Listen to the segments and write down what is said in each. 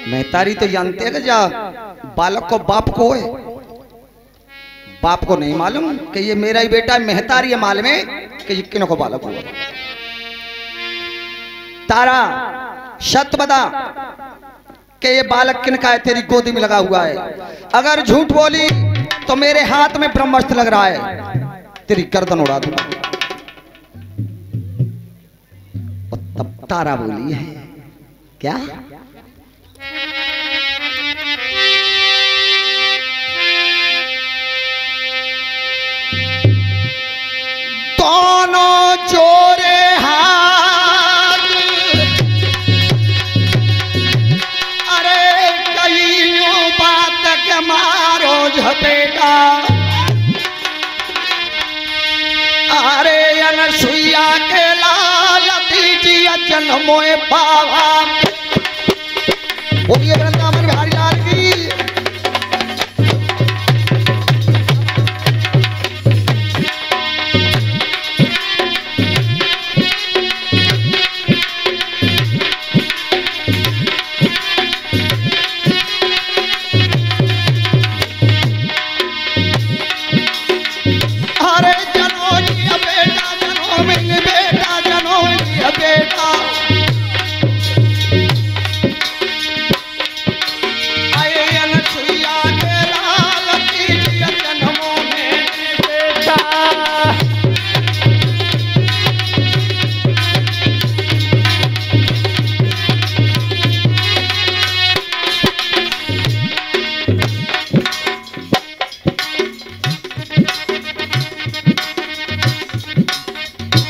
महतारी तो जानते हैं कि जा बालक को बाप को है, बाप को नहीं मालूम कि ये मेरा ही बेटा है। महतारी है मालूम है कि ये किन को बालक हुआ। तारा सत्य बता कि ये बालक किन का है, तेरी गोदी में लगा हुआ है। अगर झूठ बोली तो मेरे हाथ में ब्रह्मास्त्र लग रहा है, तेरी गर्दन उड़ा दूंगा। तब तारा बोली है क्या, दोनों जोड़े हाथ, अरे कईयों बात के मारो झपेटा। अरे अनसुईया के लाल दीजिए जन्मोए बाबा। बोलिए वृंदावन बिहारी लाल की।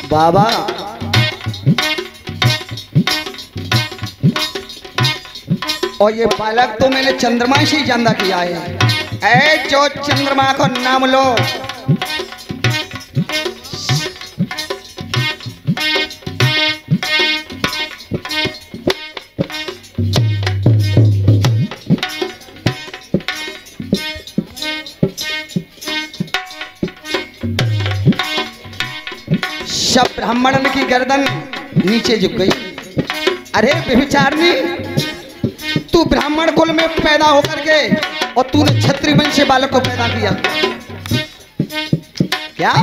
बाबा और ये बालक तो मैंने चंद्रमा से ही जानदा किया है। ऐ जो चंद्रमा को नाम लो, सब ब्राह्मण की गर्दन नीचे झुक गई। अरे व्यभिचारिणी, तू ब्राह्मण कुल में पैदा होकर के और तूने क्षत्रिय वंश से बालक को पैदा किया क्या?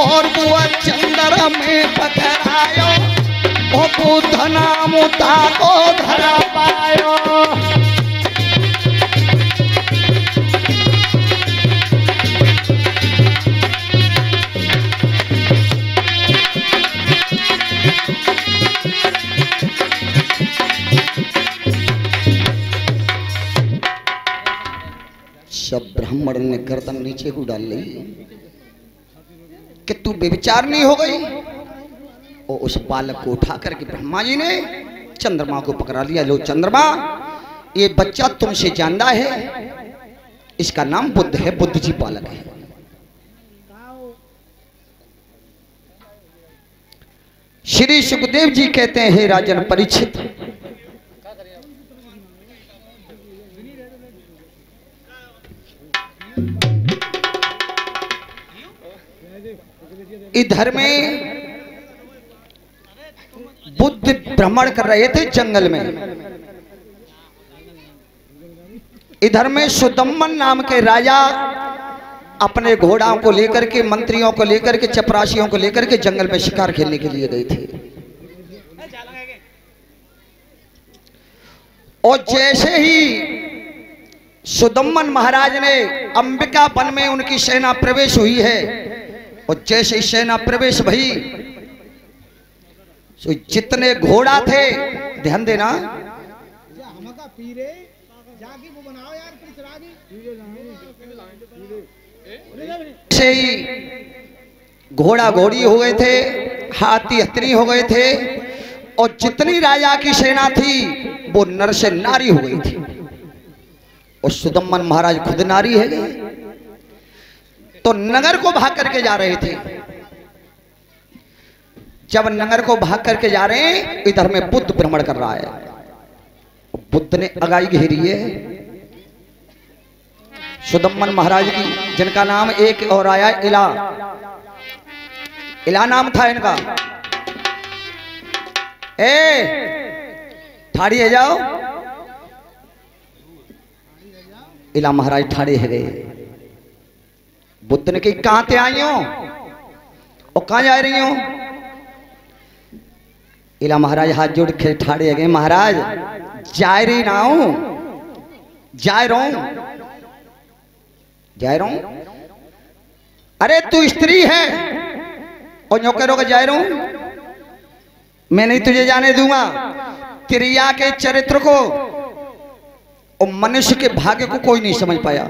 और बुआ चंद्र में पकड़ायो, ओ बुद्ध नाम ताको धरा पायो। सब ब्राह्मण ने गर्दन नीचे को डाल ली कि तू व्यभिचारिणी हो गई। और उस बालक को उठा करके ब्रह्मा जी ने चंद्रमा को पकड़ा लिया। लो चंद्रमा, ये बच्चा तुमसे जानता है, इसका नाम बुद्ध है, बुद्ध जी बालक है। श्री सुखदेव जी कहते हैं, हे राजन परीक्षित, इधर में बुद्ध भ्रमण कर रहे थे जंगल में। इधर में सुदम्मन नाम के राजा अपने घोड़ाओं को लेकर के, मंत्रियों को लेकर के, चपरासियों को लेकर के जंगल में शिकार खेलने के लिए गए थे। और जैसे ही सुदम्मन महाराज ने अंबिका वन में उनकी सेना प्रवेश हुई है, और जैसे ही सेना प्रवेश भई, तो जितने घोड़ा थे, ध्यान देना, से ही घोड़ा घोड़ी हो गए थे, हाथी हथनी हो गए थे, और जितनी राजा की सेना थी वो नर से नारी हो गई थी। और सुदम्मन महाराज खुद नारी है, तो नगर को भाग करके जा रहे थे। जब नगर को भाग करके जा रहे हैं, इधर में बुद्ध भ्रमण कर रहा है। बुद्ध ने अगाई घेरी है सुदम्मन महाराज की, जिनका नाम एक और आया, इला। इला नाम था इनका। ठाड़ी है जाओ। इला महाराज ठाड़े है गए। बुद्ध ने कही, कहां ते आई हो और कहां जा रही हो? इला महाराज हाथ जोड़ के ठाड़े है गए। महाराज जा रही ना हूं, जा रहा हूं, जा रहा हूं। अरे तू स्त्री है और यूं करोगे जा रहा हूं, मैं नहीं तुझे जाने दूंगा। त्रिया के चरित्र को और मनुष्य के भाग्य को कोई नहीं समझ पाया।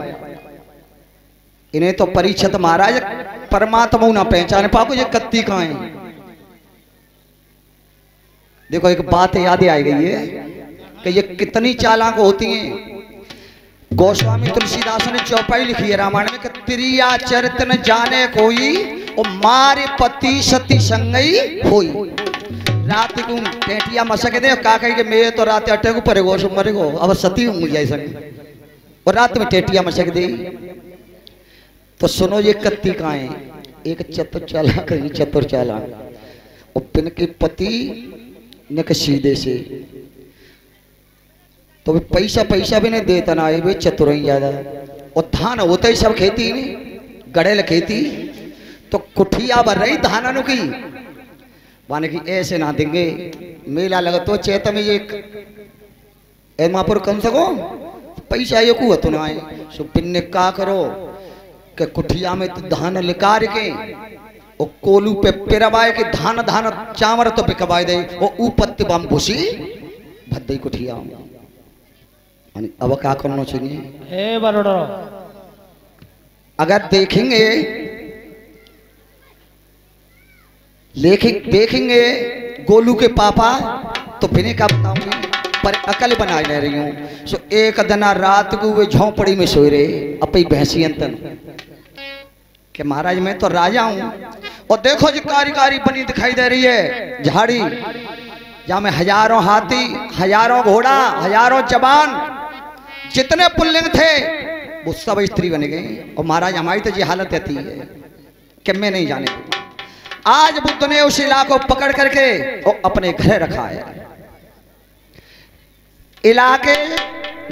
इन्हें तो परीक्षित महाराज परमात्मा ना पहचाने पाओ, ये कत्ती कहां है। देखो एक बात याद आ गई है कि ये कितनी चालाक होती हैं। गोस्वामी तुलसीदास ने चौपाई लिखी है रामायण में कि त्रिया चरित्र न जाने कोई, और मारे पति सती संगई होई। रात को टेटिया मसक दे का कही कि मैं तो रात अटे को परे गोश मरे गो, अब सती हूं मुझे संग, और रात में टेटिया मसक दे। तो सुनो ये कत्ती कहां है। एक चतुर चालाक, कहीं चतुर चालाक, और पिन के पति ने के सीधे से, तो भी पैसा पैसा भी नहीं देता ना, ये भी चतुर ही ज्यादा। और धान होते ही सब खेती नहीं, गड़ेल खेती, तो कुठिया भर रही धानों की, माने की ऐसे ना देंगे। मेला लगा तो चेत में ये महापुर कम सको पैसा ये को तो ना आए। सो पिन्ने का करो कि कुठिया में तो धान लिकार के और कोलू पे पिरवाए के धान धान चावल तो बिकवाए दे, और ऊपत्ति बम भूसी भद्दई कुठिया। अब क्या करना चाहिए? अगर देखेंगे देखेंगे गोलू के पापा, तो फिर क्या बताऊंगी, पर अकल बना ले रही हूं। सो एक दिन रात को वे झोंपड़ी में सोए रहे अपनी भैंसी अंतन कि महाराज मैं तो राजा हूं, और देखो जी कारी कारी बनी दिखाई दे रही है झाड़ी, जहां में हजारों हाथी, हजारों घोड़ा, हजारों जवान, जितने पुल्लिंग थे वो सब स्त्री बन गए। और महाराज हमारी तो ये हालत रहती है कि मैं नहीं जाने। आज बुद्ध ने उस इलाको पकड़ करके और अपने घर रखा है। इलाके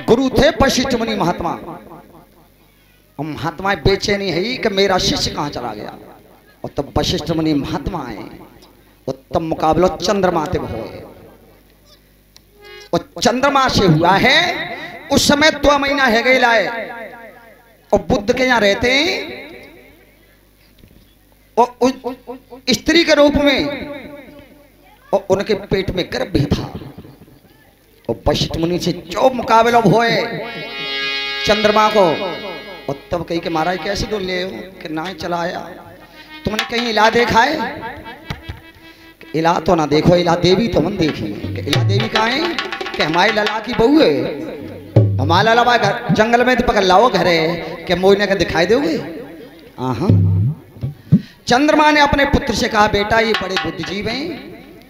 गुरु थे वशिष्ठ मुनि महात्मा, और महात्मा बेचैनी है कि मेरा शिष्य कहां चला गया। और तब वशिष्ठ मुनि महात्मा आए, और तब मुकाबला चंद्रमा से हुए, और चंद्रमा से हुआ है। उस समय 2 महीना है गए लाए, और बुद्ध के यहां रहते हैं, और स्त्री के रूप में, और उनके पेट में गर्भ भी था। और वशिष्ठ मुनि से जो मुकाबला हुए चंद्रमा को, और तब कही कि महाराज कैसे डोल ले हो कि ना चला आया, तुमने कहीं इला देखा है? इला तो ना देखो, इला देवी तो मन देखी कि इला देवी कहाँ है? कि हमारे लला की बहू है, हमारा लला घर जंगल में तो पकड़ लाओ घर है कि मोइने का दिखाई दोगे? हाँ। चंद्रमा ने अपने पुत्र से कहा बेटा ये बड़े बुद्धिजीव हैं,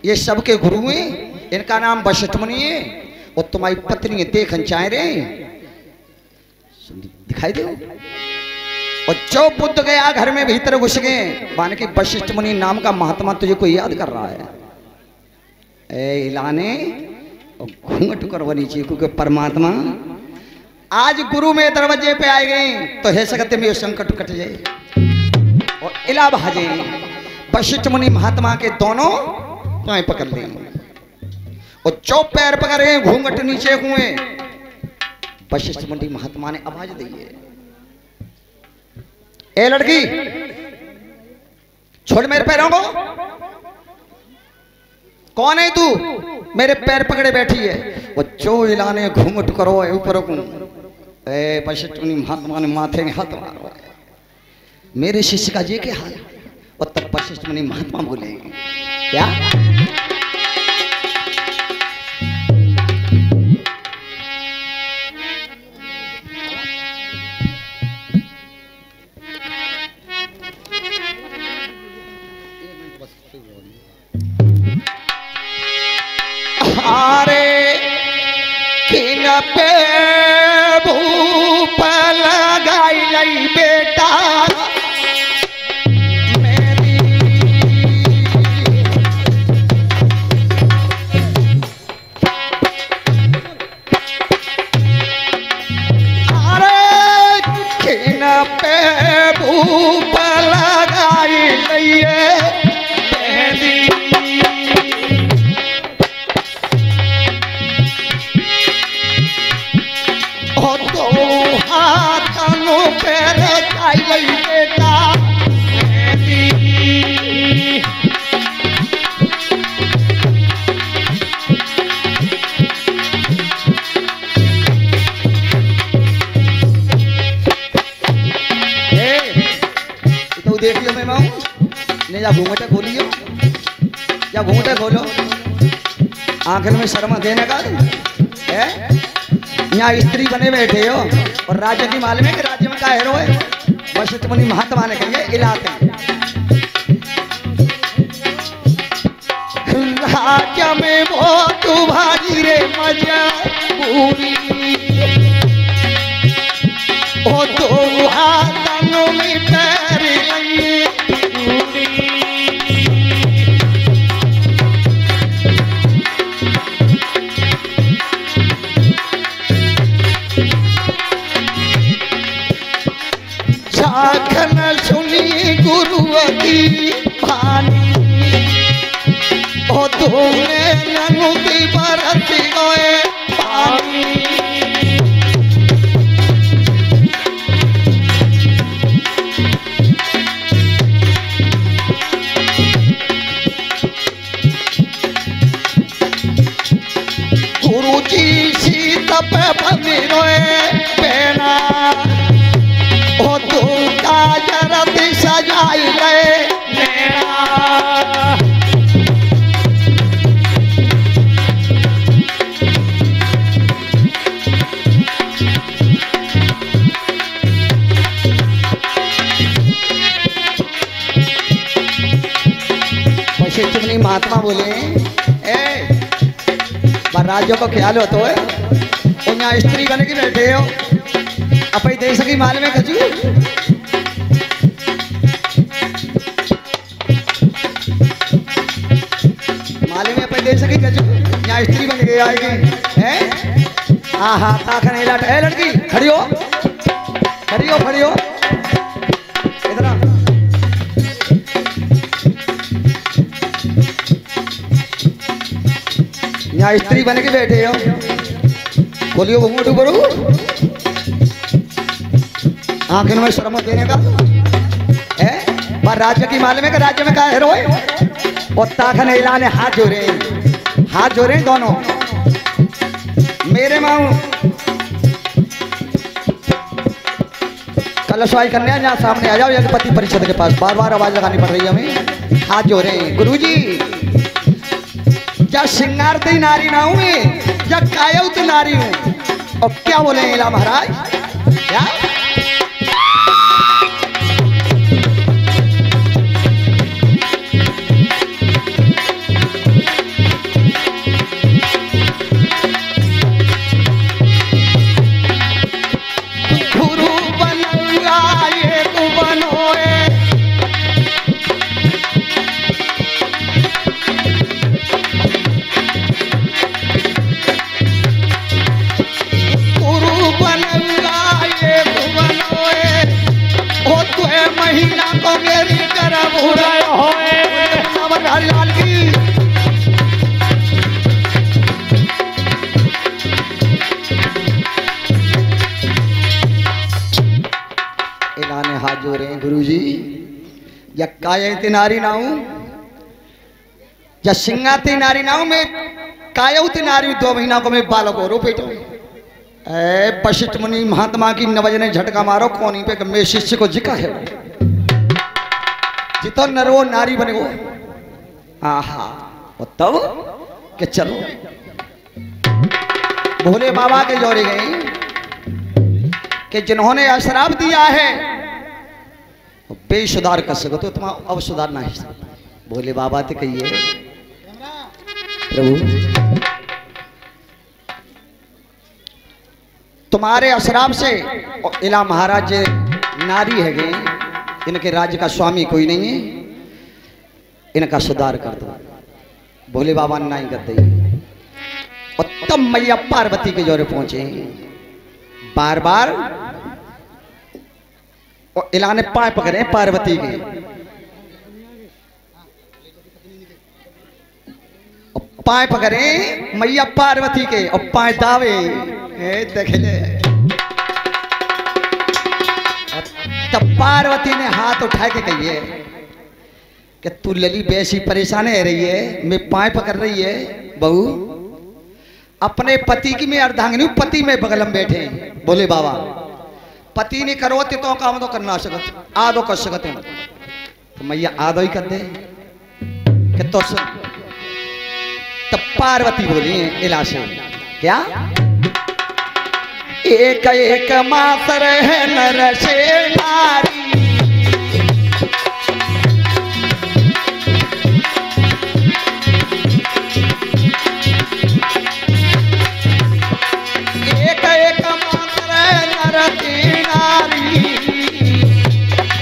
ये सबके गुरु हैं, इनका नाम वशिष्ठ मुनि है और तुम्हारी पत्नी देखन चाह रहे दिखाई दो। और जो बुद्ध गया घर में भीतर घुस गए, मान के वशिष्ठ मुनि नाम का महात्मा तुझे कोई याद कर रहा है। ए इलाने और घूंघट करवानी चाहिए, क्योंकि परमात्मा आज गुरु में दरवाजे पे आए गए तो है सकते में संकट कट जाए और इला बहा जाए। वशिष्ठ मुनि महात्मा के दोनों पांव पकड़ लिए और जो पैर पकड़े घूंघट नीचे हुए। वशिष्ठ मुनि महात्मा ने आवाज दी है, ए लड़की छोड़ मेरे पैरों को, कौन है तू, मेरे पैर पकड़े बैठी है। वो जो इलाने घूंघट करो ऊपर को। वशिष्ठ मुनि महात्मा ने माथे में हाथ मारो, मेरे शिष्य का ये क्या हाल। और तब वशिष्ठ मुनि महात्मा बोले क्या, अरे किन पे भूप लगाई लई बेटा मेरी, अरे किन पे भूप लगाई लई मेरी, बेटा तो देख लो मैं माऊ ने जा घूंघटा खोलियो, जा घूंघटा खोलो, आखिर में शर्मा देने का है। यहाँ स्त्री बने बैठे हो और राज्य की मालूम है कि राज्य में का हेरो है। वशिष्ठ मुनि महात्मा ने कहिए इलाते राज्य में वो तू भाजी रे मजा पूरी, ओ तो हाथों में पैर लिए पूरी, साखन सुनी गुरु की भानी, ओ तूने ननु की बरस गए पानी, गुरु जी सीत पे बनी रोए पेना, ओ तू काजर सजाई गए मेरा, वशिष्ठ मुनि महात्मा बोले ए राज्यों का ख्याल हो तो है और यहाँ स्त्री बन के बैठे हो अपनी देश की माल में खचू, माल में अपने देश की खचू यहाँ स्त्री बन के आएगी है। हाँ हाँ ताखन है लड़की खड़ी हो खड़ी हो खड़ी हो इधर यहाँ स्त्री बन के बैठे हो, बोलियो घूंघट ऊपर आंखें में शर्म देने का है। पर राज्य की मालूम है कि राज्य में क्या हेरो है। और ताखन इला ने हाथ जोड़े दोनों मेरे माऊ कलशवाई कन्या यहाँ सामने आ जाओ यज्ञपति परिषद के पास, बार बार आवाज लगानी पड़ रही है हमें। हाथ जोड़े गुरुजी या सिंगारती नारी ना हूँ या कायौत नारी हूँ। और क्या बोले इला महाराज क्या लाल की। इलाने हाथ जोड़े गुरुजी, या कायते नारी नाऊ या सिंगाते नारी नाऊ में कायते नारी 2 महीना को मैं बालक हो रो पेटो। ए वशिष्ठ मुनि महात्मा की नवजने झटका मारो कोनी पे मेरे शिष्य को जिका है जितो नरवो नारी बने वो। आहा तब के चलो भोले बाबा के जोड़े गए कि जिन्होंने अशराब दिया है बेसुधार कर सको तो तुम अब सुधार ना है। भोले बाबा तो कहिए प्रभु तुम्हारे अशराब से इला महाराज नारी है गए, इनके राज्य का स्वामी कोई नहीं है, इनका सुधार कर दो। भोले बाबा ने नहीं कर दी। और तब मैया पार्वती के जोरे पहुंचे बार बार और इला ने पाए पकड़े पार्वती के। पाए पकड़े मैया पार्वती के और पाए दावे देख ले। तब पार्वती ने हाथ उठा के कही है कि तू लली बेसी परेशान है रही है, मैं पाए पकड़ रही है बहू अपने पति की मैं अर्धांगिनी पति में बगल में बैठे। बोले बाबा पति ने करो तो काम तो करना सकत आदो कर सकते तो मैया आदो ही कर दे कि तो तब पार्वती बोली है इला से क्या एक एक मातर है नर से नारी, एक एक मातर है नर की नारी,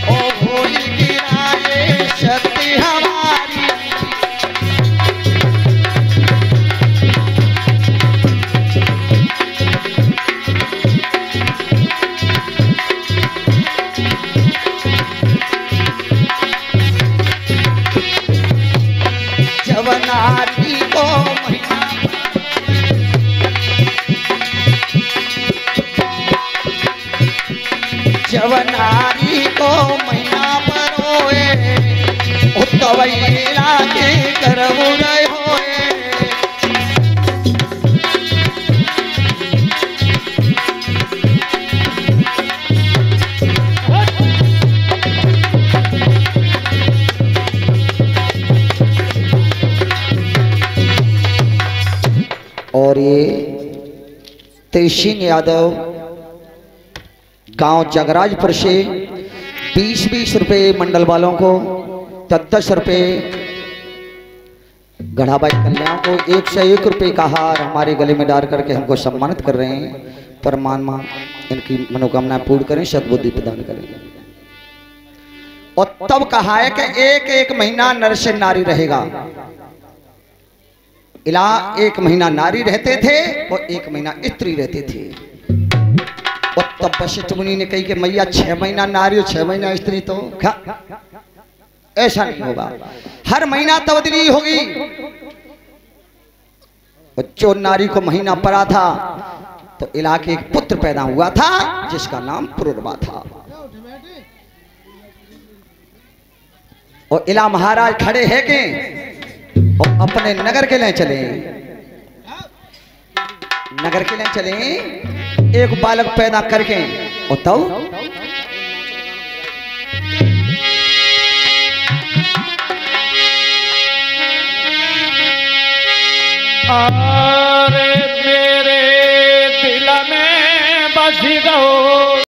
ओ भोली गिराए शक्ति हमारी। नारी को महीना जब नारी को महीना पर होए उतवैला के करबू रहे होए। और ये तेज यादव गांव जगराजपुर से 20-20 रुपए मंडल वालों को, 10-10 रुपए गढ़ाबाई कल्याण को, 101 रुपए का हार हमारे गले में डाल करके हमको सम्मानित कर रहे हैं। परमात्मा इनकी मनोकामना पूर्ण करें, सद्बुद्धि प्रदान करें। और तब कहा है कि एक एक महीना नर से नारी रहेगा। इला 1 महीना नारी रहते थे और 1 महीना स्त्री रहते थे। और तब वशिष्ठ मुनि ने कही कि मैया 6 महीना नारी और 6 महीना स्त्री तो ऐसा नहीं होगा, हर महीना तब्दीली होगी। और जो नारी को महीना पड़ा था तो इला के एक पुत्र पैदा हुआ था जिसका नाम पुरुरवा था। और इला महाराज खड़े हैं के और अपने नगर के लिए चले, नगर के लिए चले एक बालक पैदा करके। और तब अरे मेरे दिल में बस गो